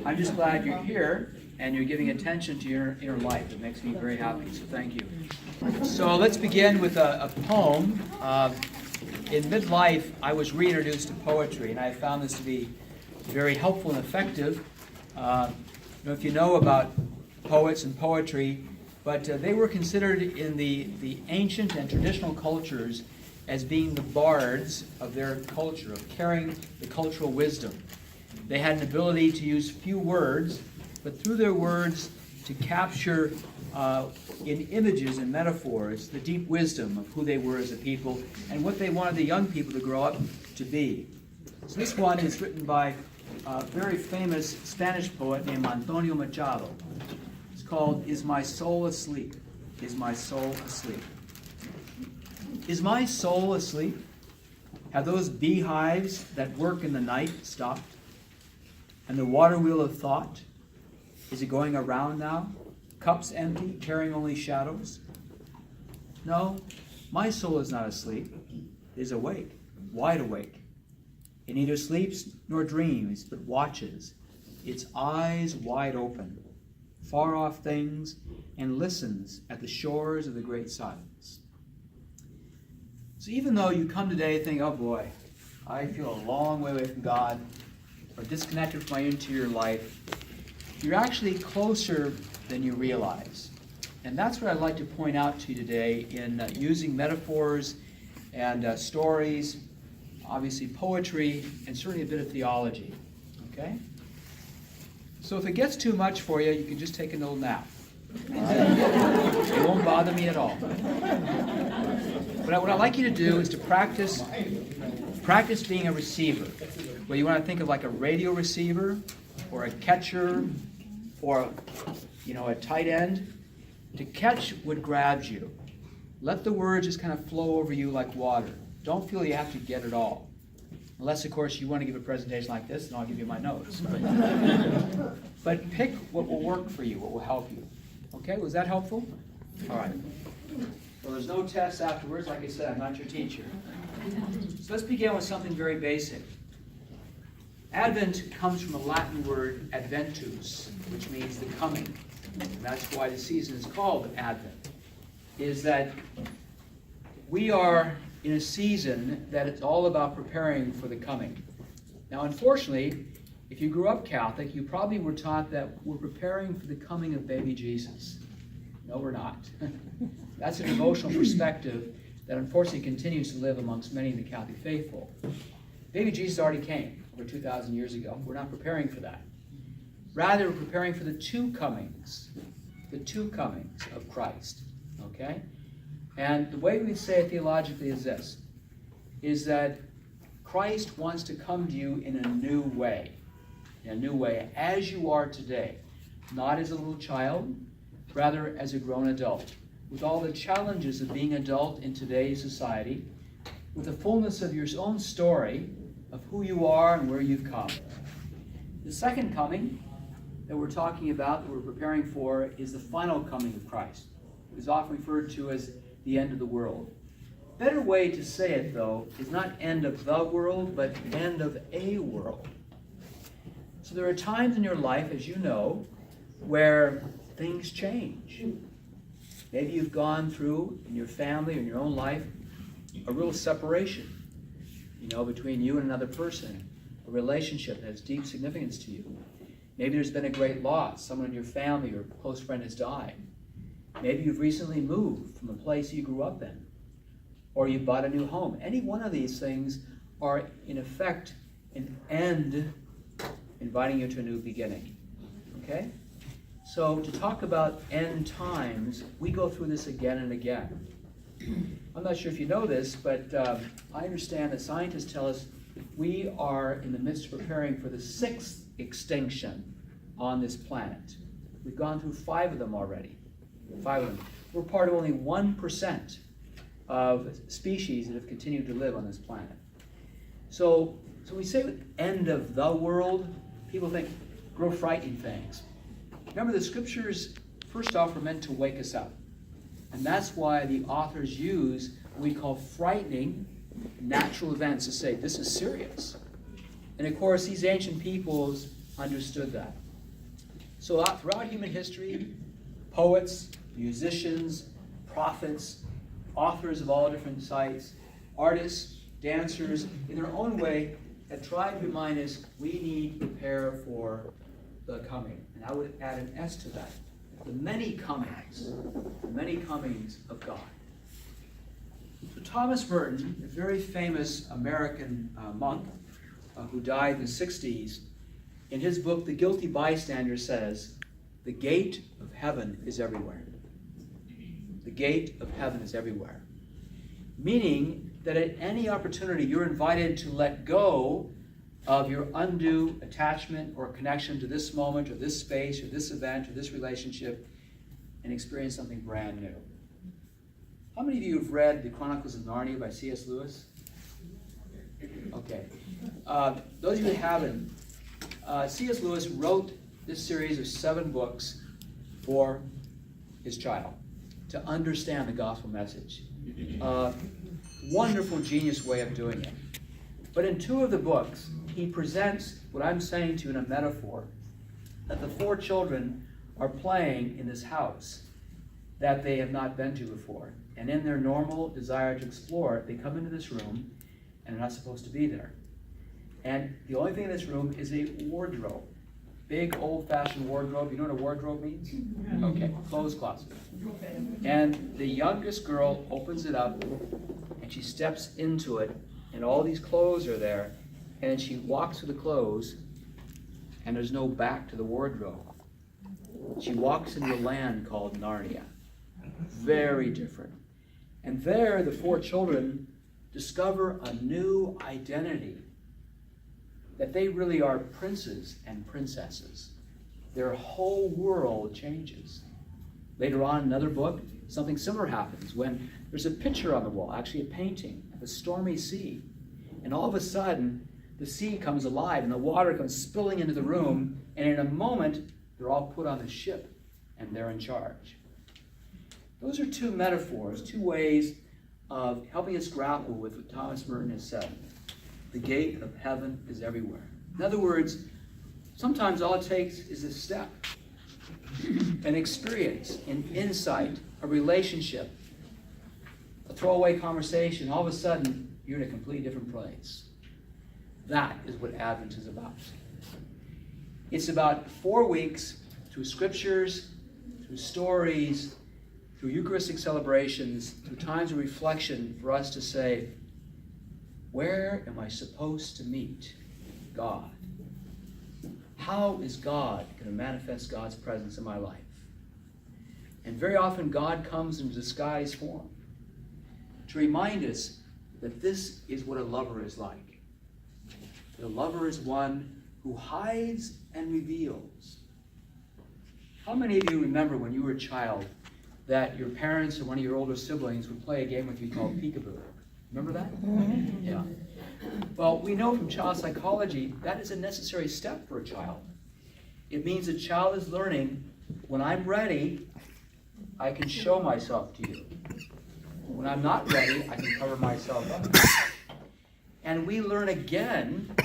I'm just glad you're here and you're giving attention to your inner life. It makes me very happy, so thank you. So let's begin with a poem. In midlife, I was reintroduced to poetry, and I found this to be very helpful and effective. If you know about poets and poetry, but they were considered in the ancient and traditional cultures as being the bards of their culture, of carrying the cultural wisdom. They had an ability to use few words, but through their words to capture in images and metaphors the deep wisdom of who they were as a people and what they wanted the young people to grow up to be. So this one is written by a very famous Spanish poet named Antonio Machado. It's called, "Is My Soul Asleep? Is My Soul Asleep?" Is my soul asleep? Have those beehives that work in the night stopped? And the water wheel of thought, is it going around now? Cups empty, carrying only shadows? No, my soul is not asleep. It is awake, wide awake. It neither sleeps nor dreams, but watches, its eyes wide open, far off things, and listens at the shores of the great silence. So even though you come today and think, oh boy, I feel a long way away from God, or disconnected from my interior life, you're actually closer than you realize. And that's what I'd like to point out to you today in using metaphors and stories, obviously poetry, and certainly a bit of theology. Okay? So if it gets too much for you, you can just take a little nap. It won't bother me at all. But what I'd like you to do is to practice being a receiver. Whether you want to think of like a radio receiver, or a catcher, or a tight end, to catch what grabs you. Let the words just kind of flow over you like water. Don't feel you have to get it all. Unless, of course, you want to give a presentation like this, and I'll give you my notes. But pick what will work for you, what will help you. Okay, was that helpful? All right. Well, there's no tests afterwards. Like I said, I'm not your teacher. So let's begin with something very basic. Advent comes from a Latin word, adventus, which means the coming. And that's why the season is called Advent, is that we are in a season that it's all about preparing for the coming. Now, unfortunately, if you grew up Catholic, you probably were taught that we're preparing for the coming of baby Jesus. No, we're not. That's an emotional perspective that unfortunately continues to live amongst many in the Catholic faithful. Baby Jesus already came over 2,000 years ago. We're not preparing for that. Rather, we're preparing for the two comings of Christ. Okay? And the way we say it theologically is this, is that Christ wants to come to you in a new way, as you are today, not as a little child, rather as a grown adult, with all the challenges of being adult in today's society, with the fullness of your own story of who you are and where you've come. The second coming that we're talking about, that we're preparing for, is the final coming of Christ. It is often referred to as the end of the world. A better way to say it, though, is not end of the world, but end of a world. So there are times in your life, as you know, where things change. Maybe you've gone through, in your family, in your own life, a real separation, between you and another person, a relationship that has deep significance to you. Maybe there's been a great loss. Someone in your family or a close friend has died. Maybe you've recently moved from the place you grew up in, or you bought a new home. Any one of these things are, in effect, an end inviting you to a new beginning. Okay? So to talk about end times, we go through this again and again. I'm not sure if you know this, but I understand that scientists tell us we are in the midst of preparing for the 6th extinction on this planet. We've gone through 5 of them already. 5 of them. We're part of only 1% of species that have continued to live on this planet. So we say end of the world, people think real frightening things. Remember, the scriptures, first off, are meant to wake us up. And that's why the authors use what we call frightening natural events to say, this is serious. And of course, these ancient peoples understood that. So throughout human history, poets, musicians, prophets, authors of all different sites, artists, dancers, in their own way, have tried to remind us we need to prepare for the coming. And I would add an S to that. The many comings of God. So Thomas Merton, a very famous American monk who died in the 60s, in his book, The Guilty Bystander, says, "The gate of heaven is everywhere." The gate of heaven is everywhere. Meaning that at any opportunity, you're invited to let go of your undue attachment or connection to this moment or this space or this event or this relationship and experience something brand new. How many of you have read The Chronicles of Narnia by C.S. Lewis? Okay. Those of you who haven't, C.S. Lewis wrote this series of 7 books for his child to understand the gospel message. Wonderful, genius way of doing it. But in 2 of the books, he presents what I'm saying to you in a metaphor, that the 4 children are playing in this house that they have not been to before. And in their normal desire to explore, they come into this room and they're not supposed to be there. And the only thing in this room is a wardrobe. Big old-fashioned wardrobe. You know what a wardrobe means? Okay, clothes closet. And the youngest girl opens it up and she steps into it and all these clothes are there, and then she walks through the clothes and there's no back to the wardrobe. She walks into a land called Narnia. Very different. And there the 4 children discover a new identity, that they really are princes and princesses. Their whole world changes. Later on in another book, something similar happens when there's a picture on the wall, actually a painting of a stormy sea. And all of a sudden, the sea comes alive and the water comes spilling into the room, and in a moment, they're all put on the ship and they're in charge. Those are 2 metaphors, 2 ways of helping us grapple with what Thomas Merton has said. The gate of heaven is everywhere. In other words, sometimes all it takes is a step, an experience, an insight, a relationship, a throwaway conversation. All of a sudden, you're in a completely different place. That is what Advent is about. It's about 4 weeks through scriptures, through stories, through Eucharistic celebrations, through times of reflection for us to say, where am I supposed to meet God? How is God going to manifest God's presence in my life? And very often God comes in disguised form to remind us that this is what a lover is like. The lover is one who hides and reveals. How many of you remember when you were a child that your parents or one of your older siblings would play a game with you called peekaboo? Remember that? Yeah. Well, we know from child psychology that is a necessary step for a child. It means a child is learning, when I'm ready, I can show myself to you. When I'm not ready, I can cover myself up. And we learn again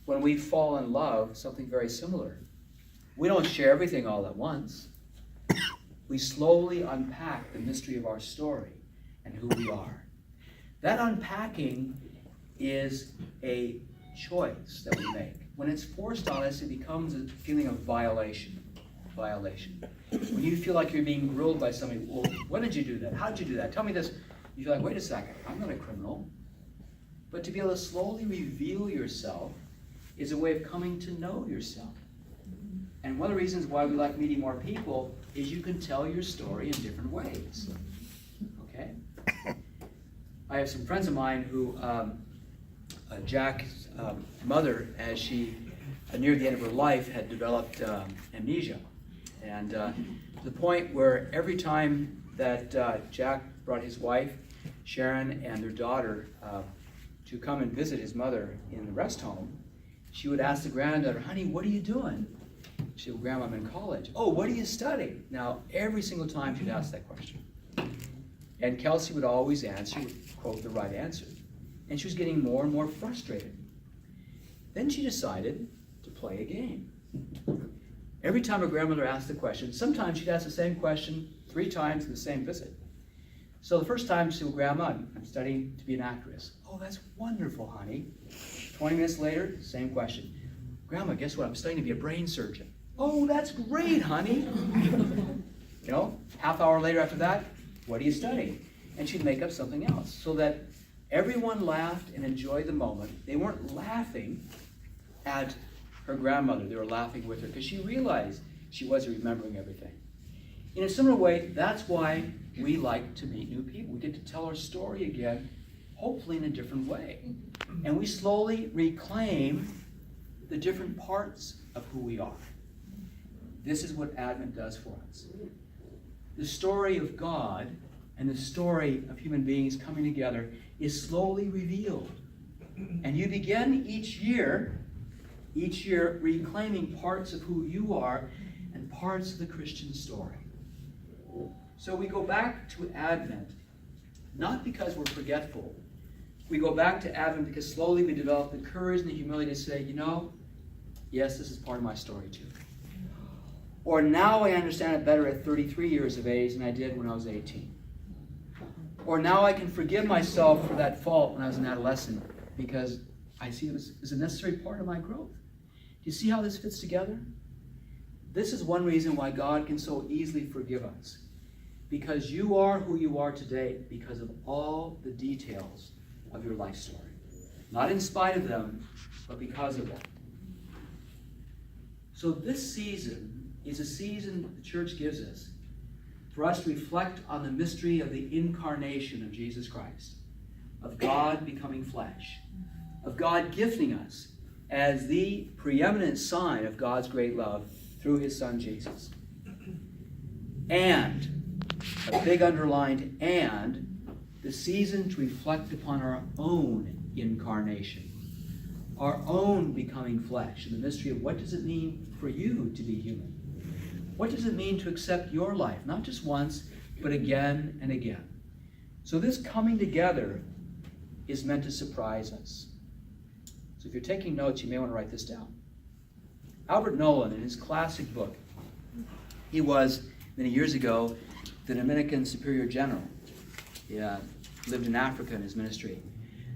when we fall in love, something very similar. We don't share everything all at once. We slowly unpack the mystery of our story and who we are. That unpacking is a choice that we make. When it's forced on us, it becomes a feeling of violation. When you feel like you're being grilled by somebody, well, when did you do that? How did you do that? Tell me this. You feel like, wait a second, I'm not a criminal. But to be able to slowly reveal yourself is a way of coming to know yourself. And one of the reasons why we like meeting more people is you can tell your story in different ways. Okay? I have some friends of mine who, Jack's mother, as she, near the end of her life, had developed amnesia. And to the point where every time that Jack brought his wife, Sharon, and their daughter to come and visit his mother in the rest home, she would ask the granddaughter, honey, what are you doing? She said, well, Grandma, I'm in college. Oh, what are you studying? Now, every single time she'd ask that question. And Kelsey would always answer, quote, the right answer. And she was getting more and more frustrated. Then she decided to play a game. Every time her grandmother asked the question, sometimes she'd ask the same question 3 times in the same visit. So the first time she said, well, Grandma, I'm studying to be an actress. Oh, that's wonderful, honey. 20 minutes later, same question. Grandma, guess what? I'm studying to be a brain surgeon. Oh, that's great, honey. Half hour later after that, what are you studying? And she'd make up something else so that everyone laughed and enjoyed the moment. They weren't laughing at her grandmother. They were laughing with her because she realized she wasn't remembering everything. In a similar way, that's why we like to meet new people. We get to tell our story again, hopefully in a different way. And we slowly reclaim the different parts of who we are. This is what Advent does for us. The story of God and the story of human beings coming together is slowly revealed. And you begin each year reclaiming parts of who you are and parts of the Christian story. So we go back to Advent, not because we're forgetful. We go back to Advent because slowly we develop the courage and the humility to say, yes, this is part of my story too. Or now I understand it better at 33 years of age than I did when I was 18. Or now I can forgive myself for that fault when I was an adolescent because I see it as a necessary part of my growth. Do you see how this fits together? This is one reason why God can so easily forgive us. Because you are who you are today because of all the details of your life story. Not in spite of them, but because of them. So this season is a season the church gives us for us to reflect on the mystery of the incarnation of Jesus Christ, of God becoming flesh, of God gifting us as the preeminent sign of God's great love through his Son Jesus. And, a big underlined and, the season to reflect upon our own incarnation, our own becoming flesh, and the mystery of what does it mean for you to be human? What does it mean to accept your life, not just once, but again and again? So this coming together is meant to surprise us. So if you're taking notes, you may want to write this down. Albert Nolan, in his classic book, he was, many years ago, the Dominican Superior General. He lived in Africa in his ministry.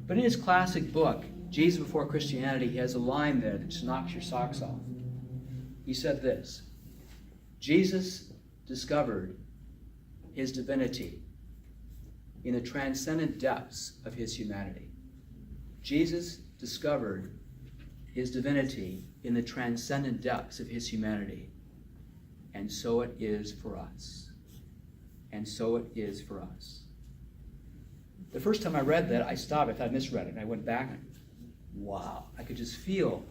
But in his classic book, Jesus Before Christianity, he has a line there that just knocks your socks off. He said this: Jesus discovered his divinity in the transcendent depths of his humanity. Jesus discovered his divinity in the transcendent depths of his humanity. And so it is for us. And so it is for us. The first time I read that, I stopped. I thought I misread it. And I went back and, wow, I could just feel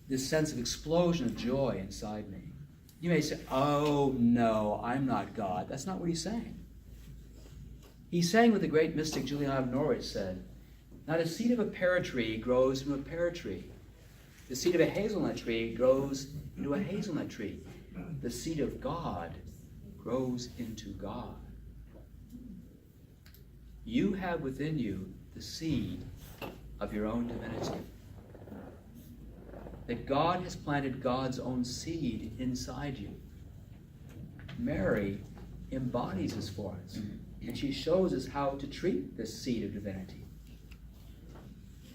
this sense of explosion of joy inside me. You may say, oh no, I'm not God. That's not what he's saying. He's saying what the great mystic Julian of Norwich said: not a seed of a pear tree grows from a pear tree. The seed of a hazelnut tree grows into a hazelnut tree. The seed of God grows into God. You have within you the seed of your own divinity. That God has planted God's own seed inside you. Mary embodies this for us, and she shows us how to treat this seed of divinity.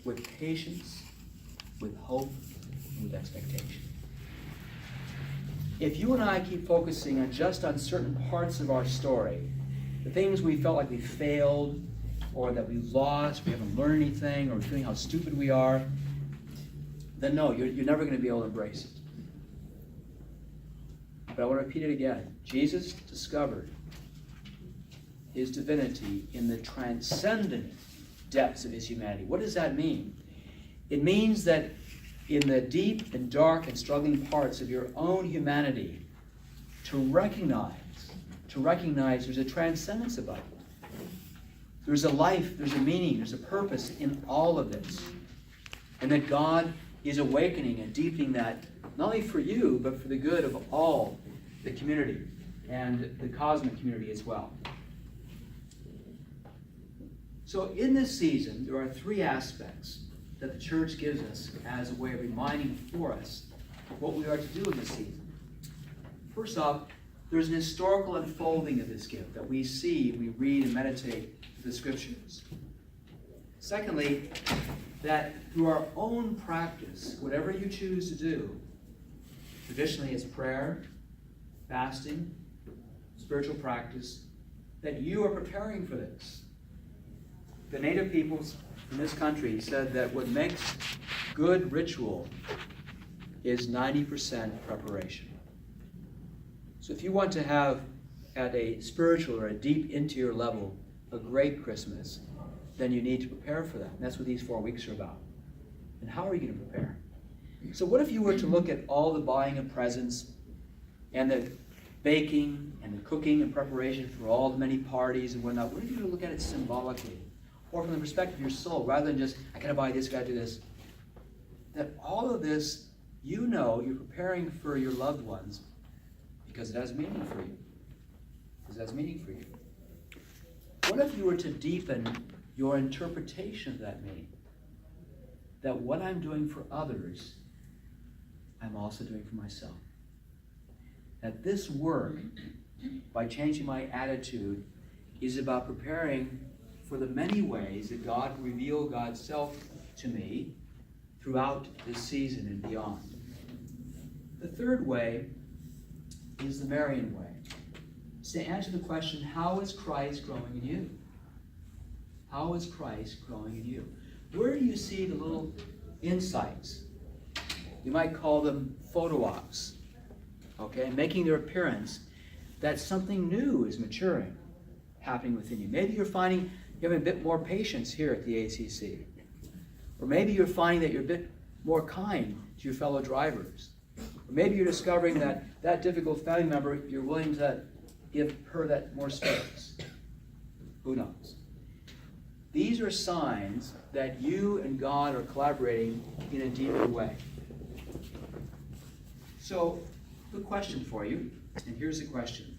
With patience, with hope, and with expectation. If you and I keep focusing on just on certain parts of our story, the things we felt like we failed, or that we lost, we haven't learned anything, or we're feeling how stupid we are, then no, you're never going to be able to embrace it. But I want to repeat it again. Jesus discovered his divinity in the transcendent depths of his humanity. What does that mean? It means that in the deep and dark and struggling parts of your own humanity, to recognize there's a transcendence about it. There's a life, there's a meaning, there's a purpose in all of this. And that God is awakening and deepening that, not only for you, but for the good of all the community and the cosmic community as well. So in this season, there are 3 aspects that the church gives us as a way of reminding for us what we are to do in this season. First off, there's an historical unfolding of this gift that we see, we read and meditate the Scriptures. Secondly, that through our own practice, whatever you choose to do, traditionally it's prayer, fasting, spiritual practice, that you are preparing for this. The native peoples in this country said that what makes good ritual is 90% preparation. So if you want to have, at a spiritual or a deep interior level, a great Christmas, then you need to prepare for that. And that's what these 4 weeks are about. And how are you going to prepare? So what if you were to look at all the buying of presents and the baking and the cooking and preparation for all the many parties and whatnot? What if you were to look at it symbolically? Or from the perspective of your soul, rather than just, I gotta buy this, I gotta do this. That all of this, you know, you're preparing for your loved ones because it has meaning for you. Because it has meaning for you. What if you were to deepen your interpretation of that meaning? That what I'm doing for others, I'm also doing for myself. That this work, by changing my attitude, is about preparing for the many ways that God will reveal God's self to me throughout this season and beyond. The third way is the Marian way. It's to answer the question, how is Christ growing in you? How is Christ growing in you? Where do you see the little insights? You might call them photo ops, okay, making their appearance, that something new is maturing, happening within you. Maybe you're finding you're having a bit more patience here at the ACC. Or maybe you're finding that you're a bit more kind to your fellow drivers. Or maybe you're discovering that that difficult family member, you're willing to give her that more space. Who knows? These are signs that you and God are collaborating in a deeper way. So, good question for you, and here's the question.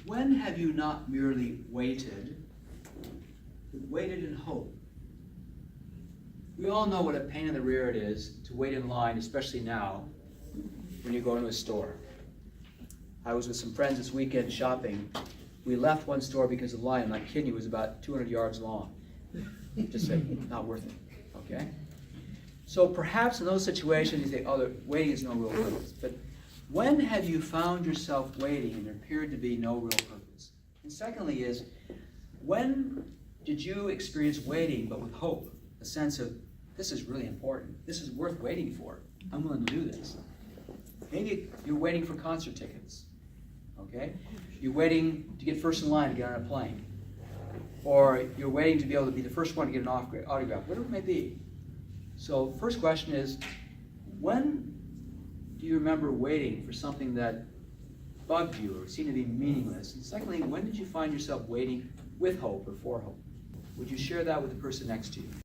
When have you not merely waited, but waited in hope? We all know what a pain in the rear it is to wait in line, especially now, when you go to a store. I was with some friends this weekend shopping. We left one store because the line, I'm not kidding you, was about 200 yards long. Just said, not worth it, okay? So perhaps in those situations you think, oh, waiting is no real purpose. But when have you found yourself waiting and there appeared to be no real purpose? And secondly is, when did you experience waiting but with hope? A sense of, this is really important. This is worth waiting for. I'm willing to do this. Maybe you're waiting for concert tickets, okay? You're waiting to get first in line to get on a plane. Or you're waiting to be able to be the first one to get an autograph, whatever it may be. So first question is, when do you remember waiting for something that bugged you or seemed to be meaningless? And secondly, when did you find yourself waiting with hope or for hope? Would you share that with the person next to you?